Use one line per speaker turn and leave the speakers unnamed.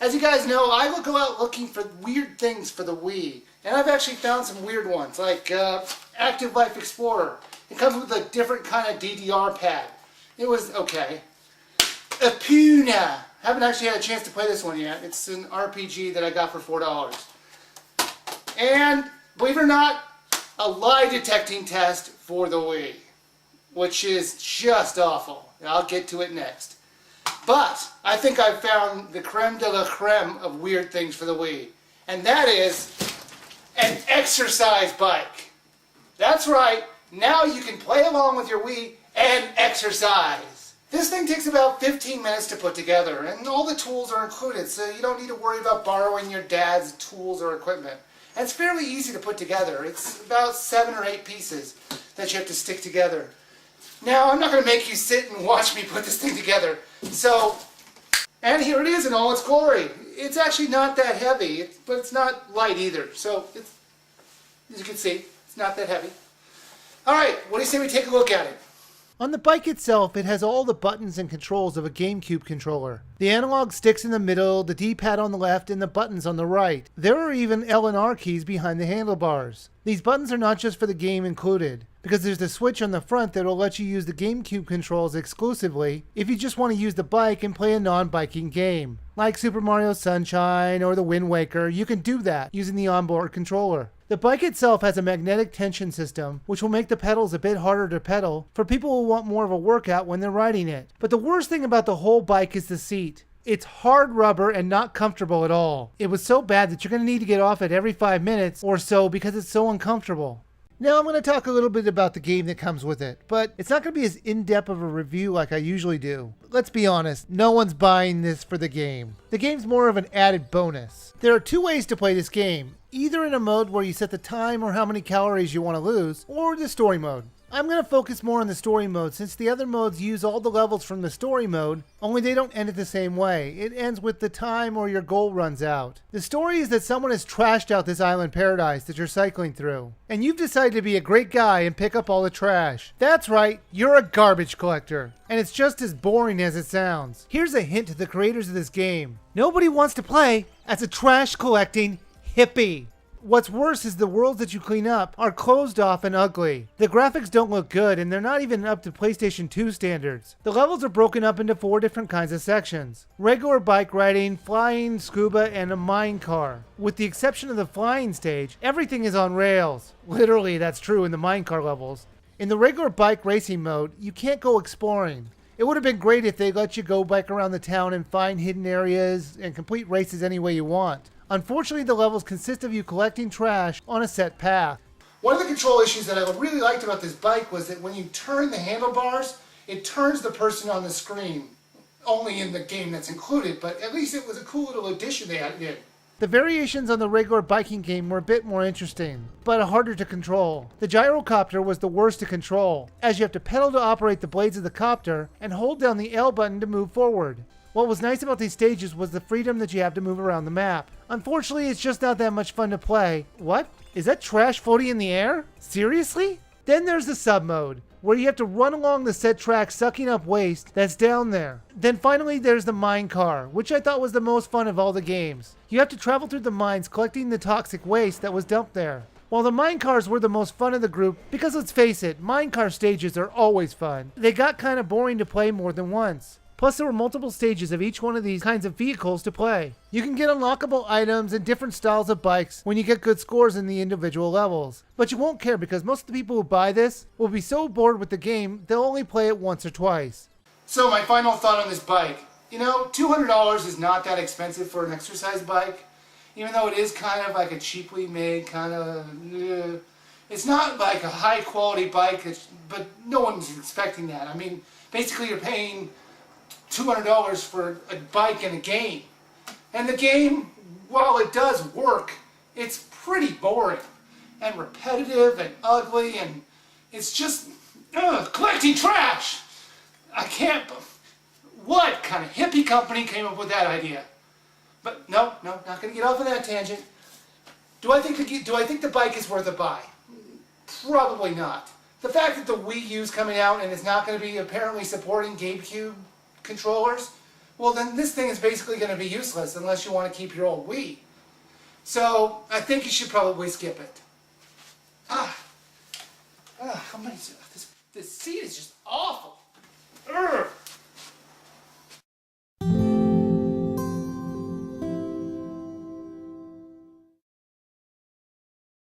As you guys know, I will go out looking for weird things for the Wii. And I've actually found some weird ones, like Active Life Explorer. It comes with a different kind of DDR pad. It was okay. Apuna. Haven't actually had a chance to play this one yet. It's an RPG that I got for $4. And, believe it or not, a lie detecting test for the Wii, which is just awful. I'll get to it next. But I think I've found the creme de la creme of weird things for the Wii. And that is an exercise bike. That's right. Now you can play along with your Wii and exercise. This thing takes about 15 minutes to put together, and all the tools are included, so you don't need to worry about borrowing your dad's tools or equipment. And it's fairly easy to put together. It's about 7 or 8 pieces that you have to stick together. Now, I'm not going to make you sit and watch me put this thing together. So, and here it is in all its glory. It's actually not that heavy, but it's not light either. So, it's, as you can see, it's not that heavy. Alright, what do you say we take a look at it?
On the bike itself, it has all the buttons and controls of a GameCube controller. The analog sticks in the middle, the D-pad on the left, and the buttons on the right. There are even L and R keys behind the handlebars. These buttons are not just for the game included, because there's the switch on the front that will let you use the GameCube controls exclusively if you just want to use the bike and play a non-biking game. Like Super Mario Sunshine or the Wind Waker, you can do that using the onboard controller. The bike itself has a magnetic tension system, which will make the pedals a bit harder to pedal for people who want more of a workout when they're riding it. But the worst thing about the whole bike is the seat. It's hard rubber and not comfortable at all. It was so bad that you're going to need to get off it every 5 minutes or so because it's so uncomfortable. Now I'm going to talk a little bit about the game that comes with it, but it's not going to be as in-depth of a review like I usually do. Let's be honest, no one's buying this for the game. The game's more of an added bonus. There are 2 ways to play this game, either in a mode where you set the time or how many calories you want to lose, or the story mode. I'm going to focus more on the story mode since the other modes use all the levels from the story mode, only they don't end it the same way. It ends with the time or your goal runs out. The story is that someone has trashed out this island paradise that you're cycling through, and you've decided to be a great guy and pick up all the trash. That's right, you're a garbage collector, and it's just as boring as it sounds. Here's a hint to the creators of this game. Nobody wants to play as a trash collecting hippie. What's worse is the worlds that you clean up are closed off and ugly. The graphics don't look good and they're not even up to PlayStation 2 standards. The levels are broken up into 4 different kinds of sections. Regular bike riding, flying, scuba, and a mine car. With the exception of the flying stage, everything is on rails. Literally, that's true in the mine car levels. In the regular bike racing mode, you can't go exploring. It would have been great if they let you go bike around the town and find hidden areas and complete races any way you want. Unfortunately, the levels consist of you collecting trash on a set path.
One of the control issues that I really liked about this bike was that when you turn the handlebars, it turns the person on the screen. Only in the game that's included, but at least it was a cool little addition they did.
The variations on the regular biking game were a bit more interesting, but harder to control. The gyrocopter was the worst to control, as you have to pedal to operate the blades of the copter and hold down the L button to move forward. What was nice about these stages was the freedom that you have to move around the map. Unfortunately, it's just not that much fun to play. What? Is that trash floating in the air? Seriously? Then there's the sub mode, where you have to run along the set track sucking up waste that's down there. Then finally there's the mine car, which I thought was the most fun of all the games. You have to travel through the mines collecting the toxic waste that was dumped there. While the mine cars were the most fun of the group, because let's face it, mine car stages are always fun, they got kind of boring to play more than once. Plus there were multiple stages of each one of these kinds of vehicles to play. You can get unlockable items and different styles of bikes when you get good scores in the individual levels. But you won't care because most of the people who buy this will be so bored with the game they'll only play it once or twice.
So my final thought on this bike. You know, $200 is not that expensive for an exercise bike. Even though it is kind of like a cheaply made kind of... It's not like a high quality bike, but no one's expecting that. I mean, basically you're paying $200 for a bike and a game. And the game, while it does work, it's pretty boring and repetitive and ugly and it's just collecting trash. I can't... What kind of hippie company came up with that idea? But no, not going to get off of that tangent. Do I think the bike is worth a buy? Probably not. The fact that the Wii U's coming out and it's not going to be apparently supporting GameCube controllers well then this thing is basically going to be useless unless you want to keep your old Wii. So I think you should probably skip it. How many? This seat is just awful.